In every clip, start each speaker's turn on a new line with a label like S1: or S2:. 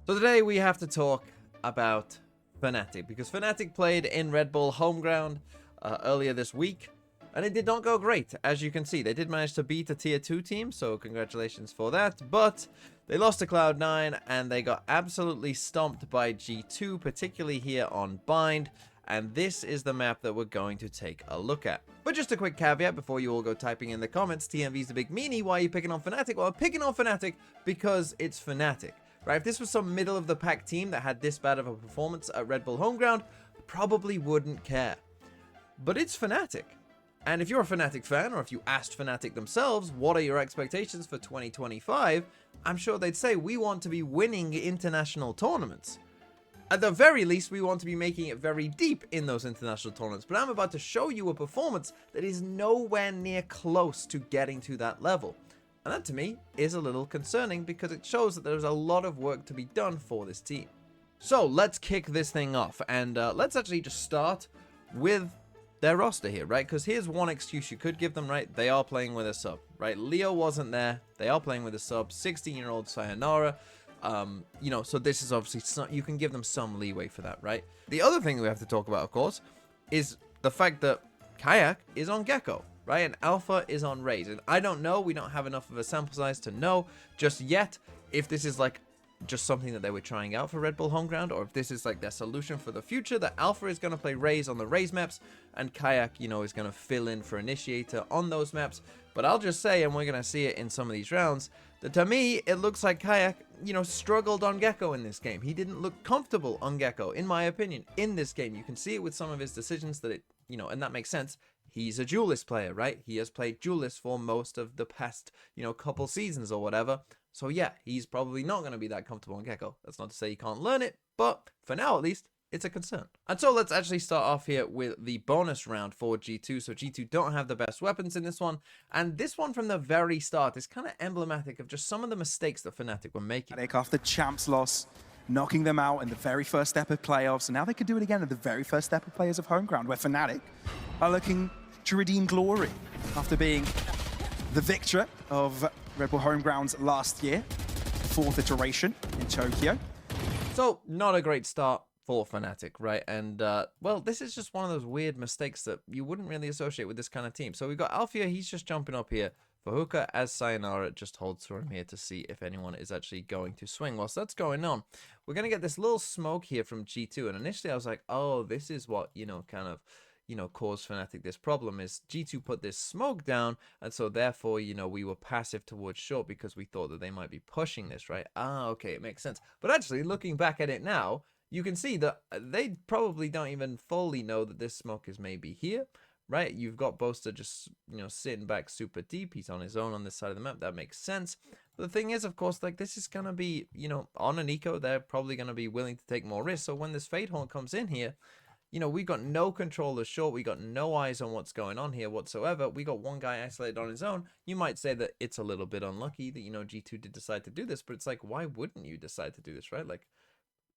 S1: So today we have to talk about Fnatic, because Fnatic played in Red Bull home ground earlier this week, and it did not go great. As you can see, they did manage to beat a tier 2 team, so congratulations for that, but they lost to Cloud9 and they got absolutely stomped by G2, particularly here on Bind. And this is the map that we're going to take a look at. But just a quick caveat before you all go typing in the comments, TMV's the big meanie, why are you picking on Fnatic? Well, I'm picking on Fnatic because it's Fnatic, right? If this was some middle of the pack team that had this bad of a performance at Red Bull home ground, probably wouldn't care. But it's Fnatic. And if you're a Fnatic fan, or if you asked Fnatic themselves, what are your expectations for 2025? I'm sure they'd say, we want to be winning international tournaments. At the very least, we want to be making it very deep in those international tournaments. But I'm about to show you a performance that is nowhere near close to getting to that level. And that, to me, is a little concerning because it shows that there's a lot of work to be done for this team. So, let's kick this thing off. And let's actually just start with their roster here, right? Because here's one excuse you could give them, right? They are playing with a sub, right? Leo wasn't there. They are playing with a sub. 16-year-old Sayonara. You know, so this is obviously, you can give them some leeway for that, right? The other thing we have to talk about, of course, is the fact that Kayak is on Gecko, right? And Alpha is on Raze. And I don't know, we don't have enough of a sample size to know just yet if this is like just something that they were trying out for Red Bull home ground, or if this is like their solution for the future, that Alpha is going to play Raze on the Raze maps, and Kayak, you know, is going to fill in for Initiator on those maps. But I'll just say, and we're going to see it in some of these rounds, that to me, it looks like Kayak, you know, struggled on Gecko in this game. He didn't look comfortable on Gecko, in my opinion, in this game. You can see it with some of his decisions that it, you know, and that makes sense. He's a duelist player, right? He has played duelist for most of the past, you know, couple seasons or whatever. So yeah, he's probably not going to be that comfortable on Gecko. That's not to say he can't learn it, but for now at least, it's a concern. And so let's actually start off here with the bonus round for G2. So G2 don't have the best weapons in this one. And this one from the very start is kind of emblematic of just some of the mistakes that Fnatic were making.
S2: After Champs loss, knocking them out in the very first step of playoffs. And now they could do it again at the very first step of players of home ground, where Fnatic are looking to redeem glory after being the victor of Red Bull home grounds last year, 4th iteration in Tokyo.
S1: So not a great start for Fnatic, right? And well, this is just one of those weird mistakes that you wouldn't really associate with this kind of team. So we've got Alfia, he's just jumping up here for Hookah, as Sayonara just holds for him here to see if anyone is actually going to swing. Whilst that's going on, we're going to get this little smoke here from G2. And initially I was like, oh, this is what, you know, kind of, you know, caused Fnatic this problem, is G2 put this smoke down, and so therefore, you know, we were passive towards short because we thought that they might be pushing this, right? Ah, okay, it makes sense. But actually, looking back at it now, you can see that they probably don't even fully know that this smoke is maybe here, right? You've got Boaster just, you know, sitting back super deep. He's on his own on this side of the map. That makes sense. But the thing is, of course, like, this is going to be, you know, on an eco, they're probably going to be willing to take more risks. So when this Fade Horn comes in here, you know, we've got no control of short. We got no eyes on what's going on here whatsoever. We got one guy isolated on his own. You might say that it's a little bit unlucky that, you know, G2 did decide to do this, but it's like, why wouldn't you decide to do this, right? Like,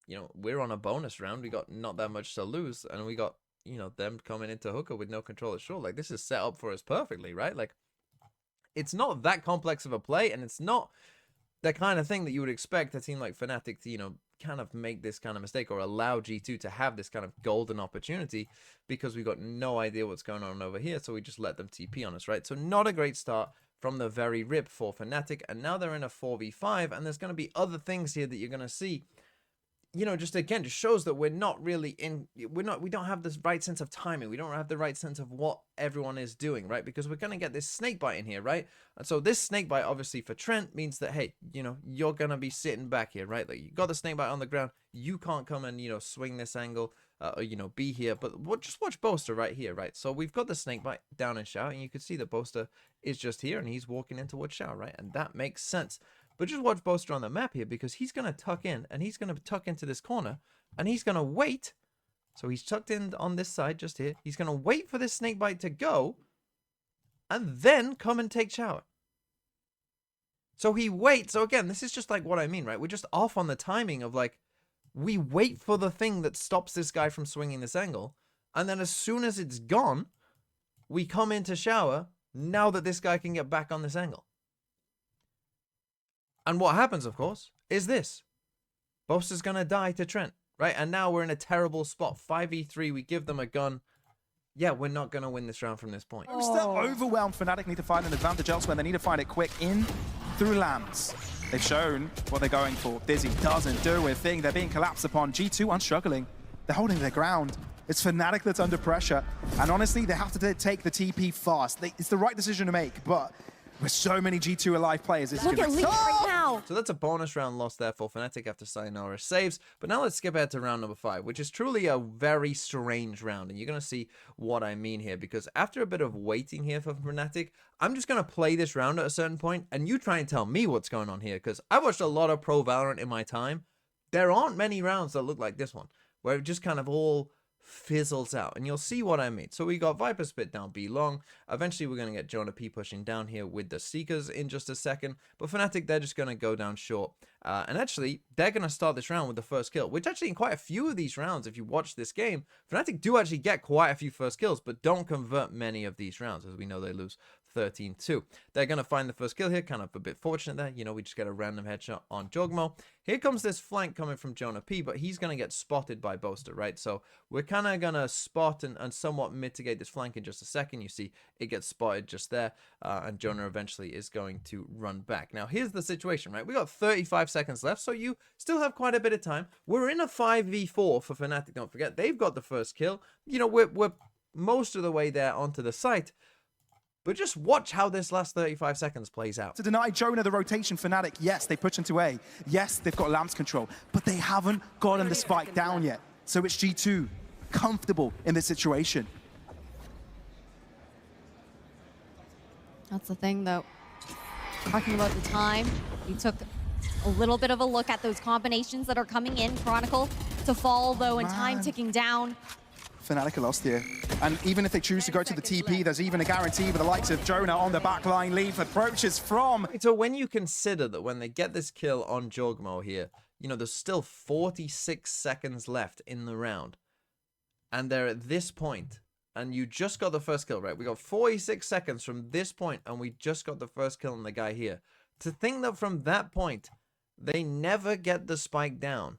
S1: you know, we're on a bonus round. We got not that much to lose, and we got, you know, them coming into Hookah with no control of short. Like, this is set up for us perfectly, right? Like, it's not that complex of a play, and it's not the kind of thing that you would expect a team like Fnatic to, you know, kind of make this kind of mistake, or allow G2 to have this kind of golden opportunity, because we got no idea what's going on over here, so we just let them TP on us, right? So not a great start from the very rip for Fnatic, and now they're in a 4v5, and there's going to be other things here that you're going to see. You know, just again, just shows that we're not really in, we don't have this right sense of timing. We don't have the right sense of what everyone is doing, right? Because we're going to get this snake bite in here, right? And so this snake bite, obviously for Trent, means that, hey, you know, you're going to be sitting back here, right? Like, you got the snake bite on the ground. You can't come and, you know, swing this angle, or, you know, be here. But just watch Boaster right here, right? So we've got the snake bite down in Shower, and you can see that Boaster is just here, and he's walking in towards Shower, right? And that makes sense. But just watch Boaster on the map here, because he's going to tuck in, and he's going to tuck into this corner, and he's going to wait. So he's tucked in on this side just here. He's going to wait for this snakebite to go, and then come and take Shower. So he waits. So again, this is just like what I mean, right? We're just off on the timing of, like, we wait for the thing that stops this guy from swinging this angle, and then as soon as it's gone, we come into Shower now that this guy can get back on this angle. And what happens, of course, is this. Boaster's going to die to Trent, right? And now we're in a terrible spot. 5v3, we give them a gun. Yeah, we're not going to win this round from this point.
S2: Still overwhelmed. Fnatic need to find an advantage elsewhere. They need to find it quick in through Lambs. They've shown what they're going for. Dizzy doesn't do a thing. They're being collapsed upon. G2 aren't struggling. They're holding their ground. It's Fnatic that's under pressure. And honestly, they have to take the TP fast. It's the right decision to make, but with so many G2 alive players, it's
S3: Look at Lee right now.
S1: So that's a bonus round loss there for Fnatic after Sayonara saves. But now let's skip ahead to round number 5, which is truly a very strange round. And you're going to see what I mean here, because after a bit of waiting here for Fnatic, I'm just going to play this round at a certain point, and you try and tell me what's going on here, because I watched a lot of Pro Valorant in my time. There aren't many rounds that look like this one, where it just kind of all fizzles out, and you'll see what I mean. So we got Viper spit down B long. Eventually we're going to get Jonah P pushing down here with the Seekers in just a second, but Fnatic, they're just going to go down short, and actually they're going to start this round with the first kill, which actually in quite a few of these rounds, if you watch this game, Fnatic do actually get quite a few first kills, but don't convert many of these rounds. As we know, they lose 13-2. They're going to find the first kill here, kind of a bit fortunate there. You know, we just get a random headshot on Jogmo. Here comes this flank coming from Jonah P, but he's going to get spotted by Boaster, right? So we're kind of going to spot and somewhat mitigate this flank in just a second. You see it gets spotted just there, and Jonah eventually is going to run back. Now, here's the situation, right? We got 35 seconds left, so you still have quite a bit of time. We're in a 5v4 for Fnatic, don't forget. They've got the first kill. You know, we're most of the way there onto the site. But just watch how this last 35 seconds plays out.
S2: To deny Jonah the rotation, Fnatic, yes, they push into A. Yes, they've got Lamb's control, but they haven't gotten the spike down yet. So it's G2 comfortable in this situation.
S3: That's the thing, though. Talking about the time, we took a little bit of a look at those combinations that are coming in. Chronicle to fall, though, and time ticking down.
S2: Fnatic are lost here. And even if they choose to go to the TP, there's even a guarantee with the likes of Jonah on the back line. Leaf approaches from.
S1: So when you consider that when they get this kill on Jogmo here, you know, there's still 46 seconds left in the round. And they're at this point, and you just got the first kill, right? We got 46 seconds from this point, and we just got the first kill on the guy here. To think that from that point, they never get the spike down.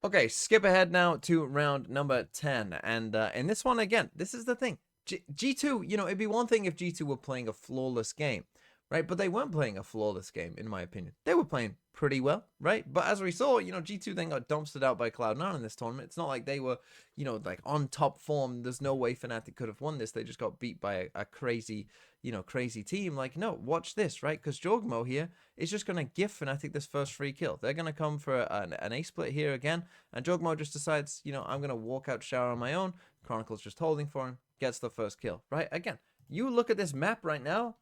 S1: Okay, skip ahead now to round number 10. And in this one, again, this is the thing. G2, you know, it'd be one thing if G2 were playing a flawless game, right? But they weren't playing a flawless game, in my opinion. They were playing pretty well, right? But as we saw, you know, G2 then got dumpstered out by Cloud9 in this tournament. It's not like they were, you know, like on top form. There's no way Fnatic could have won this. They just got beat by a crazy, you know, crazy team. Like, no, watch this, right? Because Jogmo here is just going to give Fnatic this first free kill. They're going to come for an A-split here again. And Jogmo just decides, you know, I'm going to walk out shower on my own. Chronicle's just holding for him. Gets the first kill, right? Again, you look at this map right now.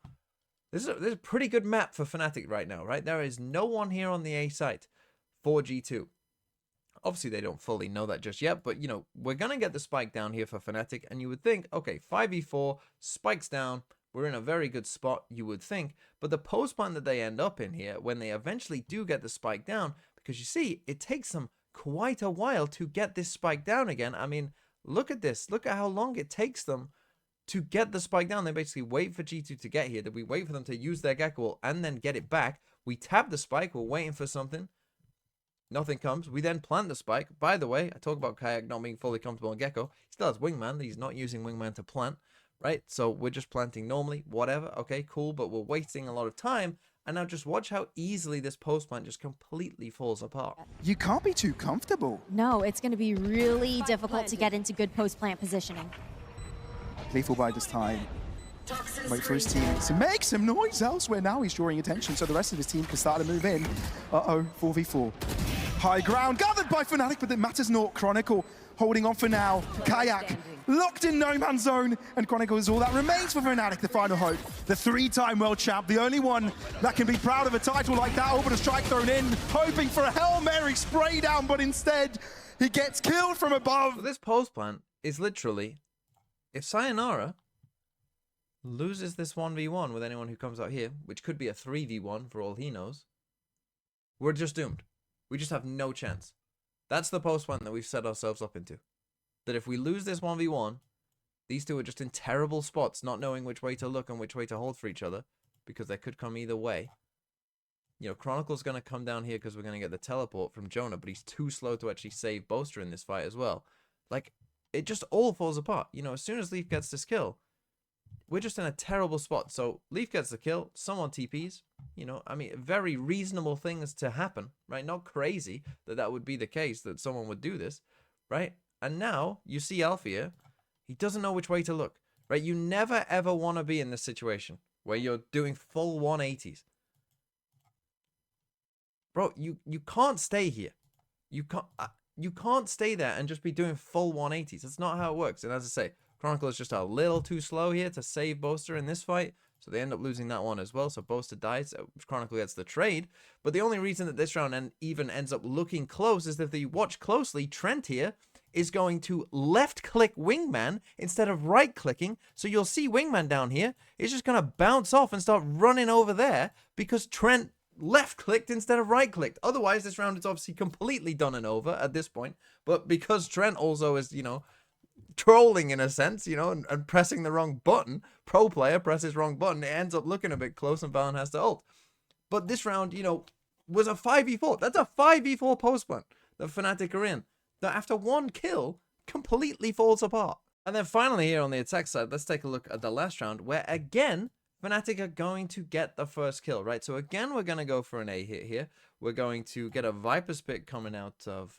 S1: This is a pretty good map for Fnatic right now, right? There is no one here on the A site for G2. Obviously, they don't fully know that just yet, but, you know, we're going to get the spike down here for Fnatic, and you would think, okay, 5v4, spikes down, we're in a very good spot, you would think, but the post plant that they end up in here, when they eventually do get the spike down, because you see, it takes them quite a while to get this spike down again. I mean, look at this. Look at how long it takes them to get the spike down. They basically wait for G2 to get here. Did we wait for them to use their Gecko Ult and then get it back? We tap the spike. We're waiting for something. Nothing comes. We then plant the spike. By the way, I talk about Kayak not being fully comfortable on Gecko. He still has Wingman. He's not using Wingman to plant, right? So we're just planting normally. Whatever. Okay, cool. But we're wasting a lot of time. And now just watch how easily this post plant just completely falls apart.
S2: You can't be too comfortable.
S3: No, it's going to be really difficult to get into good post-plant positioning.
S2: Lethal by this time. Wait for his team to make some noise elsewhere. Now he's drawing attention, so the rest of his team can start to move in. Uh-oh, 4v4. High ground gathered by Fnatic, but it matters not. Chronicle holding on for now. Kayak locked in no man's zone, and Chronicle is all that remains for Fnatic, the final hope. The three-time world champ, the only one that can be proud of a title like that. Over the strike thrown in, hoping for a Hail Mary spray down, but instead he gets killed from above.
S1: So this post plant is literally, if Sayonara loses this 1v1 with anyone who comes out here, which could be a 3v1 for all he knows, we're just doomed. We just have no chance. That's the post plant that we've set ourselves up into. That if we lose this 1v1, these two are just in terrible spots, not knowing which way to look and which way to hold for each other, because they could come either way. You know, Chronicle's going to come down here because we're going to get the teleport from Jonah, but he's too slow to actually save Boaster in this fight as well. Like, it just all falls apart. You know, as soon as Leaf gets this kill, we're just in a terrible spot. So Leaf gets the kill, someone TPs, you know, I mean, very reasonable things to happen, right? Not crazy that would be the case, that someone would do this, right? And now you see Alfia, he doesn't know which way to look, right? You never ever want to be in this situation where you're doing full 180s. Bro, you can't stay here. You can't stay there and just be doing full 180s. That's not how it works. And as I say, Chronicle is just a little too slow here to save Boaster in this fight. So they end up losing that one as well. So Boaster dies. Chronicle gets the trade. But the only reason that this round even ends up looking close is that if you watch closely, Trent here is going to left-click Wingman instead of right-clicking. So you'll see Wingman down here is just going to bounce off and start running over there because Trent left-clicked instead of right-clicked. Otherwise, this round is obviously completely done and over at this point. But because Trent also is, you know, trolling in a sense, you know, and pressing the wrong button, pro player presses wrong button, it ends up looking a bit close and Valorant has to ult. But this round, you know, was a 5v4. That's a 5v4 post plant that Fnatic are in, that after one kill completely falls apart. And then finally here on the attack side, let's take a look at the last round where again Fnatic are going to get the first kill, right? So again, we're going to go for an A hit here. We're going to get a Viper's Pit coming out of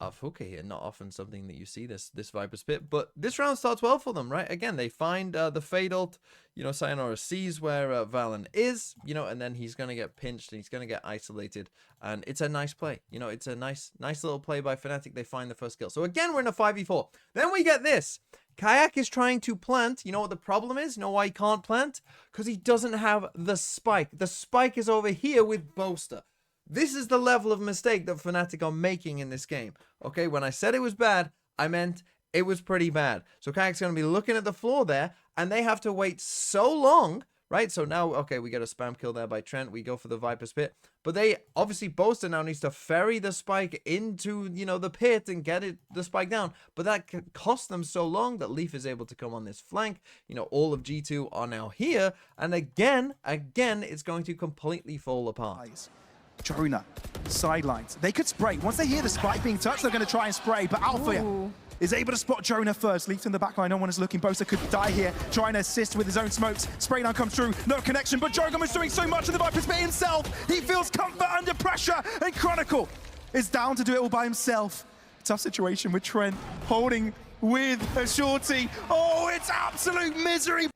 S1: Hookah here. Not often something that you see, this Viper's Pit, but this round starts well for them, right? Again, they find the Fade ult, you know, Sayonara sees where Valen is, you know, and then he's going to get pinched and he's going to get isolated, and it's a nice play. You know, it's a nice little play by Fnatic. They find the first kill. So again, we're in a 5v4. Then we get this. Kayak is trying to plant. You know what the problem is? You know why he can't plant? Because he doesn't have the spike. The spike is over here with Boaster. This is the level of mistake that Fnatic are making in this game. Okay, when I said it was bad, I meant it was pretty bad. So Kayak's going to be looking at the floor there, and they have to wait so long, right? So now, okay, we get a spam kill there by Trent. We go for the Viper's Pit. But they, obviously, Boaster now needs to ferry the spike into, you know, the pit and get the spike down. But that cost them so long that Leaf is able to come on this flank. You know, all of G2 are now here. And again, it's going to completely fall apart.
S2: Jonah, sidelines. They could spray. Once they hear the spike being touched, they're going to try and spray. But Alfia is able to spot Jonah first. Leaf in the backline. No one is looking. Boaster could die here, trying to assist with his own smokes. Spray down comes through. No connection. But Jogum is doing so much of the Viper's Pit himself. He feels comfort under pressure. And Chronicle is down to do it all by himself. Tough situation with Trent holding with a shorty. Oh, it's absolute misery.